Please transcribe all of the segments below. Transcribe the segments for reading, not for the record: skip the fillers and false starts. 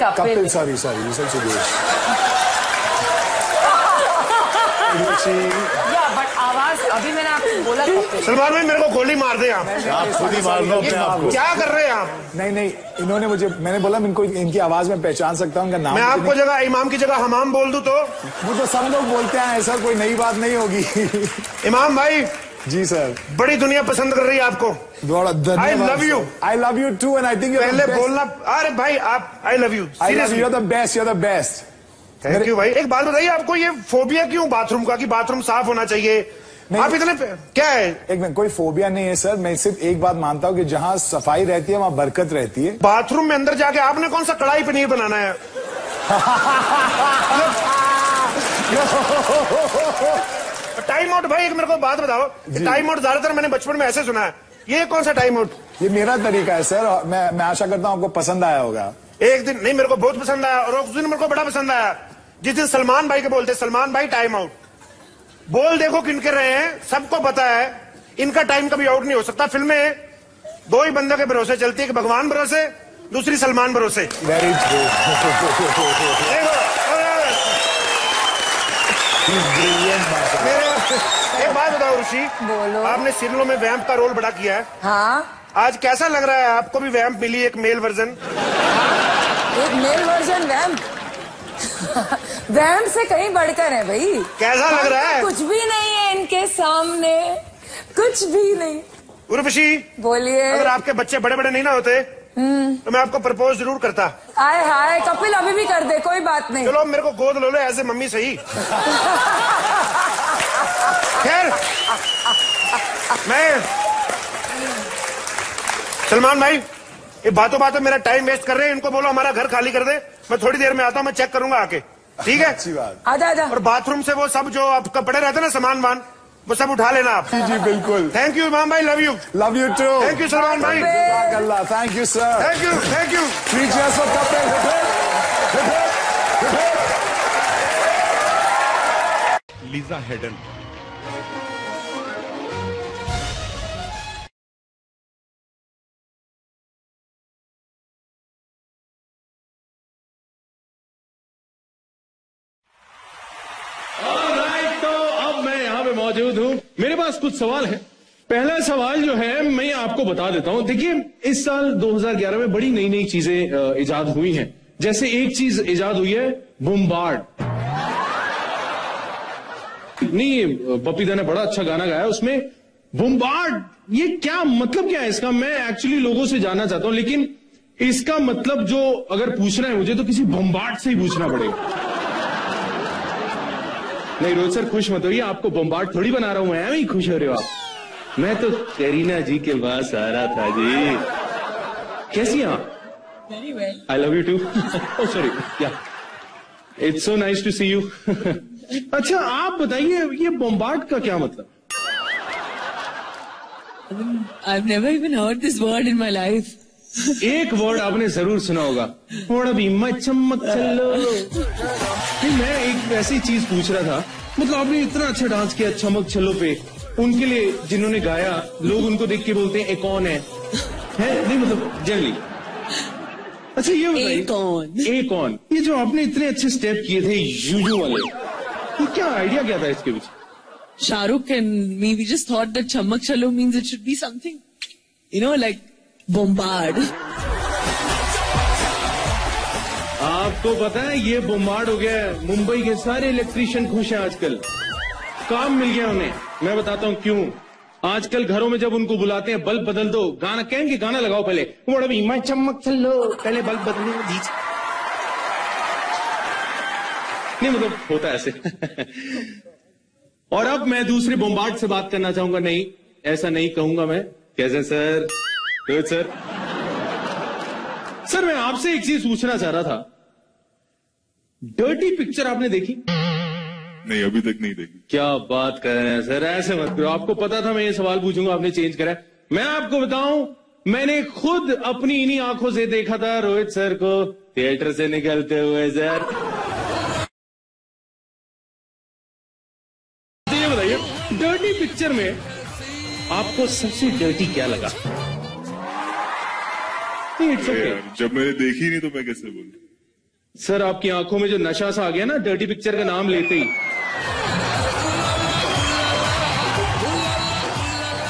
Kapil, sorry but आवाज अभी मैंने आपको बोला सलमान भाई मेरे को गोली मार दे आप खुद ही मार दो अपने आप को। क्या कर रहे हैं आप? नहीं इन्होंने मैंने बोला इनको इनकी आवाज में पहचान सकता हूँ, इनका नाम। मैं आपको जगह इमाम की जगह हमाम बोल दूं तो? वो तो सब लोग बोलते हैं, ऐसा कोई नई बात नहीं होगी। इमाम भाई जी सर। बड़ी दुनिया पसंद कर रही है आपको। I love you. I love you too and I think पहले बोलना। अरे भाई आप I love you. You are the best. Thank you भाई। एक बात बताइए, आपको ये फोबिया क्यों बाथरूम का, कि बाथरूम साफ होना चाहिए? आप इतने क्या है? एक मिनट, कोई फोबिया नहीं है सर। मैं सिर्फ एक बात मानता हूँ कि जहाँ सफाई रहती है वहाँ बरकत रहती है। बाथरूम में अंदर जाके आपने कौन सा कढ़ाई पनीर बनाना है? टाइम आउट भाई, एक मेरे को बात बताओ, टाइम आउट ज्यादातर मैंने बचपन में ऐसे सुना है, ये कौन सा टाइम आउट? ये मेरा तरीका है सर, और मैं आशा करता हूँ आपको पसंद आया होगा। एक दिन नहीं, मेरे को बहुत पसंद आया, और उस दिन मेरे को बड़ा पसंद आया जिस दिन सलमान भाई के बोलते, सलमान भाई टाइम आउट। बोल देखो किन के रहे हैं, सबको पता है इनका टाइम कभी आउट नहीं हो सकता। फिल्में दो ही बंदों के भरोसे चलती है, कि भगवान भरोसे, दूसरी सलमान भरोसे। Very true. एक बात बताओ ऋषि, बोलो। आपने सीरियलों में वैम्प का रोल बड़ा किया है। हाँ, आज कैसा लग रहा है आपको भी वैम्प मिली, एक मेल वर्जन? एक मेल वर्जन वैम्प। वैम्प से कहीं बढ़कर है भाई। कैसा लग रहा है? कुछ भी नहीं है इनके सामने, कुछ भी नहीं। उर्वशी बोलिए। अगर आपके बच्चे बड़े बड़े नहीं ना होते तो मैं आपको प्रपोज जरूर करता। आए हाय कपिल, अभी भी कर दे, कोई बात नहीं। चलो मेरे को गोद लो ऐसे मम्मी सही। खैर मैं सलमान भाई, ये बातों बातों मेरा टाइम वेस्ट कर रहे हैं, इनको बोलो हमारा घर खाली कर दे, मैं थोड़ी देर में आता हूँ, मैं चेक करूंगा आके। ठीक है? अच्छी बात। आजा। और बाथरूम से वो सब जो आपका पड़े रहते ना सामान वान, वो सब उठा लेना आप। जी बिल्कुल। थैंक यू इमाम भाई, love you. Love you too. Thank you Salman भाई। Allah, thank you sir. Thank you. Lisa Hayden. तो अब मैं यहाँ पे मौजूद हूँ, मेरे पास कुछ सवाल है। पहला सवाल जो है मैं आपको बता देता हूँ। देखिए, इस साल 2011 में बड़ी नई नई चीजें इजाद हुई हैं। जैसे एक चीज इजाद हुई है, बूमबार्ड। नहीं, पपीता ने बड़ा अच्छा गाना गाया उसमें, बूमबार्ड। ये क्या मतलब, क्या है इसका? मैं एक्चुअली लोगों से जानना चाहता हूं, लेकिन इसका मतलब जो अगर पूछना है मुझे तो किसी बम्बार्ड से ही पूछना पड़ेगा। नहीं रोहित सर, खुश मत होइए, आपको बम्बार्ड थोड़ी बना रहा हूं मैं, ही खुश हो रहे हो आप। मैं तो करीना जी के पास आ रहा था जी। कैसी हैं आप? Very well. I love you too. Oh sorry, yeah it's so nice to see you. अच्छा आप बताइए, ये बम्बार्ड का क्या मतलब? I've never even heard this word in my life. एक वर्ड आपने जरूर सुना होगा, थोड़ा भी चमक चलो। नहीं, मैं एक ऐसी चीज पूछ रहा था, मतलब आपने इतना अच्छा डांस किया चमक चलो पे, उनके लिए जिन्होंने गाया, लोग उनको देख के बोलते हैं ए कौन है? नहीं मतलब जनरली। अच्छा ये बताइए, ए कौन, ये जो आपने इतने अच्छे स्टेप किए थे यूजू वाले, ये क्या आइडिया क्या था इसके पीछे? Shahrukh and me, we just thought that Chamak Chalo means it should be something, you know, like bombard. आपको पता है ये बोम्बार्ड हो गया है। मुंबई के सारे इलेक्ट्रीशियन खुश हैं आजकल, काम मिल गया उन्हें। मैं बताता हूँ क्यों। आजकल घरों में जब उनको बुलाते हैं, बल्ब बदल दो, गाना कहेंगे, गाना लगाओ पहले, बड़ा भी मैं चमक चलो, पहले बल्ब बदलने में दीजिए। नहीं मतलब होता है ऐसे। और अब मैं दूसरे बोम्बार्ड से बात करना चाहूंगा। नहीं, ऐसा नहीं कहूंगा मैं। कैसे सर? रोहित सर, सर मैं आपसे एक चीज पूछना चाह रहा था, डर्टी पिक्चर आपने देखी? नहीं, अभी तक नहीं देखी। क्या बात कर रहे हैं सर, ऐसे मत करो। आपको पता था मैं ये सवाल पूछूंगा, आपने चेंज करा। मैं आपको बताऊं, मैंने खुद अपनी इन्हीं आंखों से देखा था रोहित सर को थिएटर से निकलते हुए। सर ये बताइए, डर्टी पिक्चर में आपको सबसे डर्टी क्या लगा? जब मैंने देखी नहीं तो मैं कैसे बोलूं? सर आपकी आंखों में जो नशा सा आ गया ना डर्टी पिक्चर का नाम लेते ही।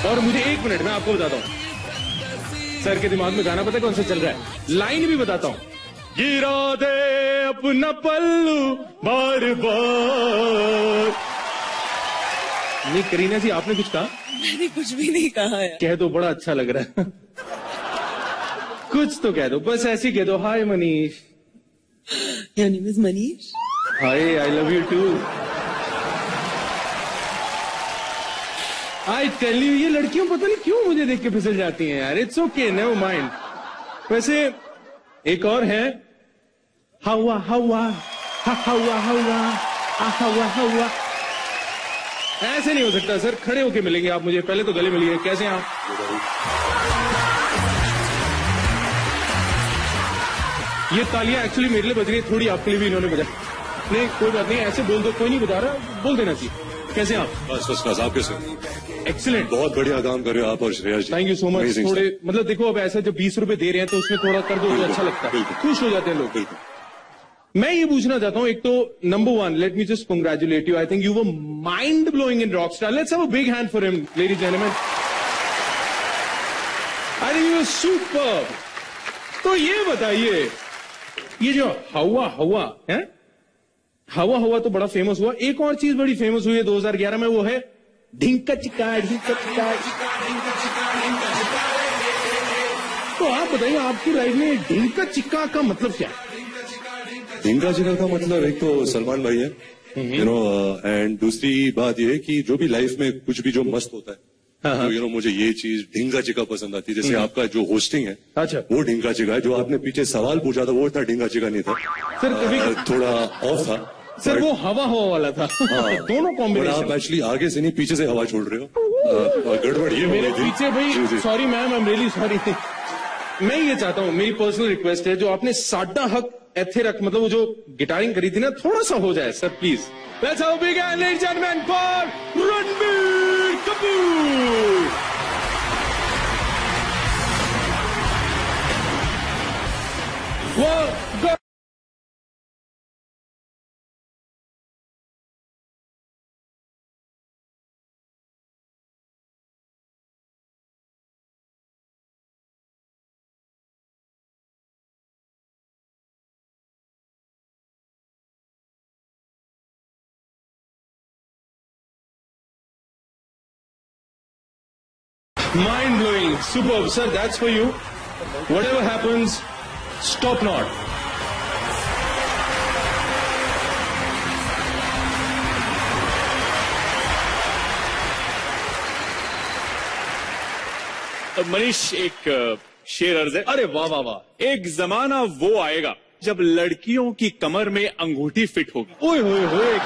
और मुझे 1 मिनट मैं आपको बताता हूं सर के दिमाग में गाना पता है कौन सा चल रहा है, लाइन भी बताता हूं। गिरा दे अपना पल्लू बार बार। नहीं करीना जी आपने कुछ कहा? मैंने कुछ भी नहीं कहा है। कह दो बड़ा अच्छा लग रहा है। कुछ तो कह दो, बस ऐसे ही कह दो, hi Manish. Your name is Manish? Hi I love you too. I tell you ये लड़कियों पता नहीं क्यों मुझे देख के फिसल जाती हैं यार। It's okay never mind. वैसे एक और है, हवा हवा हवा हवा हवा हवा। ऐसे नहीं हो सकता सर, खड़े होके मिलेंगे आप मुझे, पहले तो गले मिलिए। कैसे हैं आप? ये तालियां एक्चुअली मेरे लिए बज रही है, थोड़ी आपके लिए भी इन्होंने बजा। नहीं कोई बात नहीं, ऐसे बोल दो, कोई नहीं बता रहा, बोल देना चाहिए। कैसे हैं आप? बस फर्स्ट क्लास। आप कैसे? एक्सीलेंट, बहुत बढ़िया काम कर रहे हो आप और Shreya ji. Thank you so much. थोड़े मतलब देखो अब ऐसा जब 20 रुपए दे रहे हैं तो उसमें थोड़ा कर दो तो अच्छा लगता है, खुश हो जाते हैं लोग। मैं ये पूछना चाहता हूं, एक तो number 1 let me just congratulate you. I think you were mind blowing in Rockstar. Let's have a big hand for him ladies and gentleman. I think you were super. तो ये बताइए, ये जो हवा हवा है, हवा हवा तो बड़ा फेमस हुआ, एक और चीज बड़ी फेमस हुई है 2011 में, वो है ढिंका चिका ढिंका चिका। तो आप बताइए आपकी लाइफ में ढिंका चिका का मतलब क्या है? ढिंका चिका का मतलब एक तो सलमान भाई है, यू नो, एंड दूसरी बात ये है कि जो भी लाइफ में कुछ भी जो मस्त होता है, तो यू नो मुझे ये चीज ढिंगा चिका पसंद आती है। जैसे आपका जो होस्टिंग है, अच्छा, वो ढिंगा चिका है। जो आपने पीछे सवाल पूछा था वो इतना ढिंगा चिका नहीं था सर, कभी थोड़ा ऑफ था सर, वो हवा हवा वाला था। दोनों कॉम्बिनेशन। आप एक्चुअली आगे से नहीं पीछे से हवा छोड़ रहे हो, गड़बड़ ये मेरे हो रही थी। पीछे भाई, sorry ma'am, I am really sorry. मैं ये चाहता हूं, मेरी पर्सनल रिक्वेस्ट है, जो आपने साडा हक एथे रख, मतलब वो जो गिटारिंग करी थी ना, थोड़ा सा हो जाए sir please. Let's have a big hand ladies and gentleman for Ranbir Kapoor. वो mind blowing, superb, sir. That's for you. Whatever happens, stop not. Manish, एक शेर अर्ज है। अरे वाह वाह वाह। एक जमाना वो आएगा जब लड़कियों की कमर में अंगूठी फिट होगी। ओए होए होए,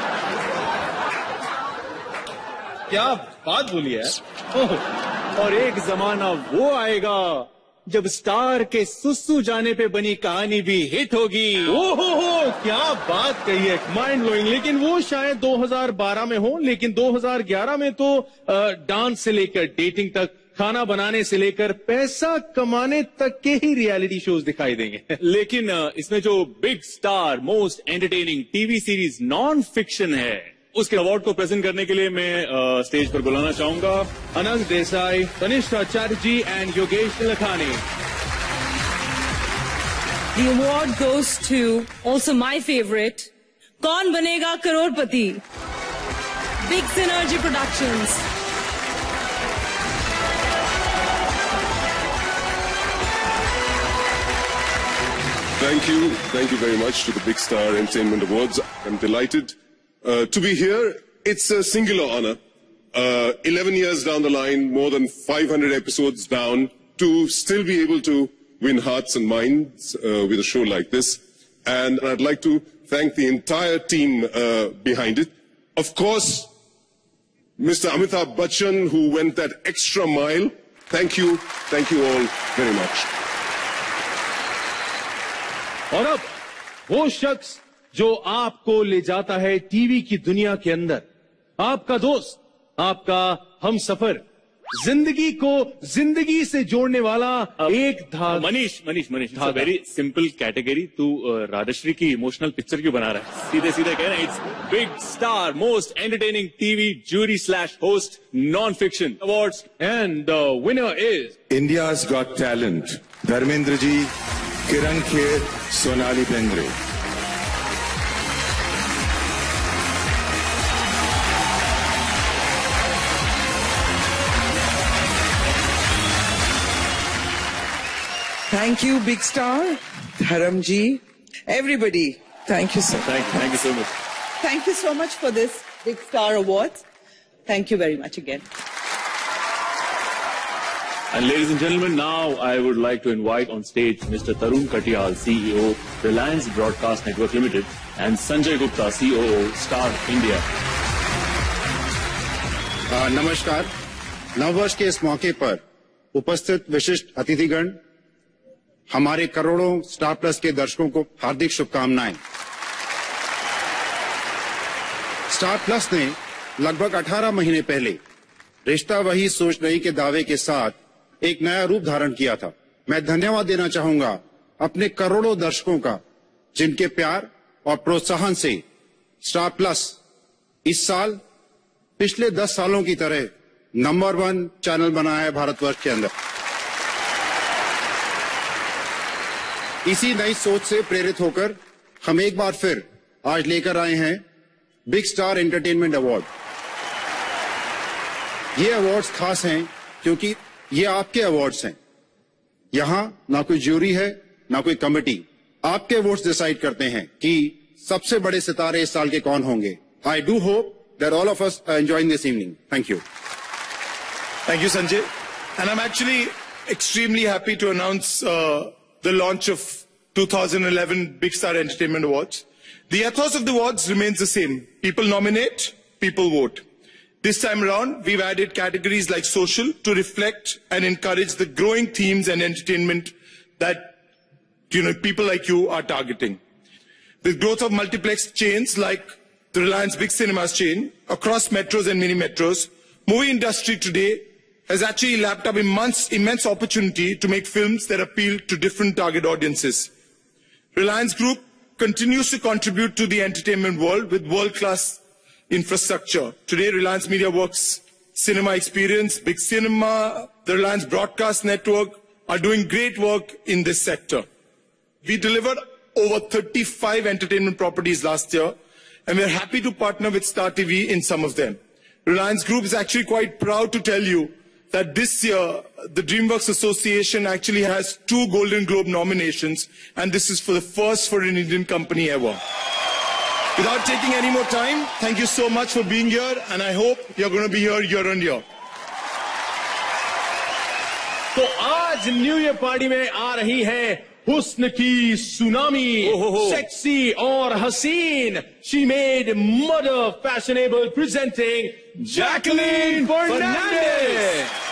क्या बात बोली है। ओह, और एक जमाना वो आएगा जब स्टार के सुसु जाने पे बनी कहानी भी हिट होगी। ओहो, क्या बात कही है, माइंड ब्लोइंग। लेकिन वो शायद 2012 में हो, लेकिन 2011 में तो डांस से लेकर डेटिंग तक, खाना बनाने से लेकर पैसा कमाने तक के ही रियलिटी शोज दिखाई देंगे। लेकिन इसमें जो big star most entertaining TV series non fiction है, उसके अवार्ड को प्रेजेंट करने के लिए मैं स्टेज पर बुलाना चाहूंगा अनंग Desai, Tanishtha Chatterjee and Yogesh Lakhani. The award goes to also my favorite, कौन बनेगा करोड़पति, Big Synergy Productions. Thank you very much to the Big Star Entertainment Awards. I'm delighted to be here. It's a singular honor. 11 years down the line, more than 500 episodes down, to still be able to win hearts and minds with a show like this. And I'd like to thank the entire team behind it. Of course, Mr. Amitabh Bachchan, who went that extra mile. Thank you all very much. और अब वो शख्स जो आपको ले जाता है TV की दुनिया के अंदर, आपका दोस्त, आपका हमसफर, जिंदगी को जिंदगी से जोड़ने वाला एक धागा। Manish very simple category. तू राजश्री की इमोशनल पिक्चर क्यों बना रहा है? सीधे सीधे कह रहे हैं, it's big star most entertaining TV jury / host non fiction awards and the winner is India's got talent, Dharmendra ji, Kiran Kher, Sonali Bendre. Thank you, Big Star, Dharamji, everybody. Thank you, sir. Thank you so much. Thank you so much for this Big Star Awards. Thank you very much again. And ladies and gentlemen, now I would like to invite on stage Mr. Tarun Katiyal, CEO, Reliance Broadcast Network Limited, and Sanjay Gupta, COO, Star India. नमस्कार। नववर्ष के इस मौके पर उपस्थित विशिष्ट अतिथिगण, हमारे करोड़ों स्टार प्लस के दर्शकों को हार्दिक शुभकामनाएं। स्टार प्लस ने लगभग 18 महीने पहले रिश्ता वही सोच नहीं के दावे के साथ एक नया रूप धारण किया था। मैं धन्यवाद देना चाहूंगा अपने करोड़ों दर्शकों का, जिनके प्यार और प्रोत्साहन से स्टार प्लस इस साल पिछले 10 सालों की तरह नंबर 1 चैनल बना है भारतवर्ष के अंदर। इसी नई सोच से प्रेरित होकर हम एक बार फिर आज लेकर आए हैं बिग स्टार एंटरटेनमेंट अवार्ड। ये अवार्ड्स खास हैं क्योंकि ये आपके अवार्ड्स हैं। यहां ना कोई ज्यूरी है, ना कोई कमेटी। आपके वोट्स डिसाइड करते हैं कि सबसे बड़े सितारे इस साल के कौन होंगे। I do hope that all of us are enjoying this evening. Thank you. Thank you, Sanjay. And I'm actually extremely happy to announce the launch of 2011 Big Star Entertainment Awards. The ethos of the awards remains the same. People nominate, people vote. This time around, we've added categories like social to reflect and encourage the growing themes and entertainment that, people like you are targeting. The growth of multiplex chains like the Reliance Big Cinemas chain across metros and mini metros, movie industry today has actually lapped up immense opportunity to make films that appeal to different target audiences. Reliance Group continues to contribute to the entertainment world with world-class infrastructure. Today, Reliance Media Works Cinema Experience, Big Cinema, the Reliance Broadcast Network are doing great work in this sector. We delivered over 35 entertainment properties last year, and we're happy to partner with Star TV in some of them. Reliance Group is actually quite proud to tell you that this year, the DreamWorks Association actually has 2 Golden Globe nominations, and this is for the first for an Indian company ever. Without taking any more time, thank you so much for being here, and I hope you're going to be here year on year. तो आज new year party में आ रही है हुस्न की tsunami, sexy और हसीन। She made mother fashionable, presenting Jacqueline Fernandez.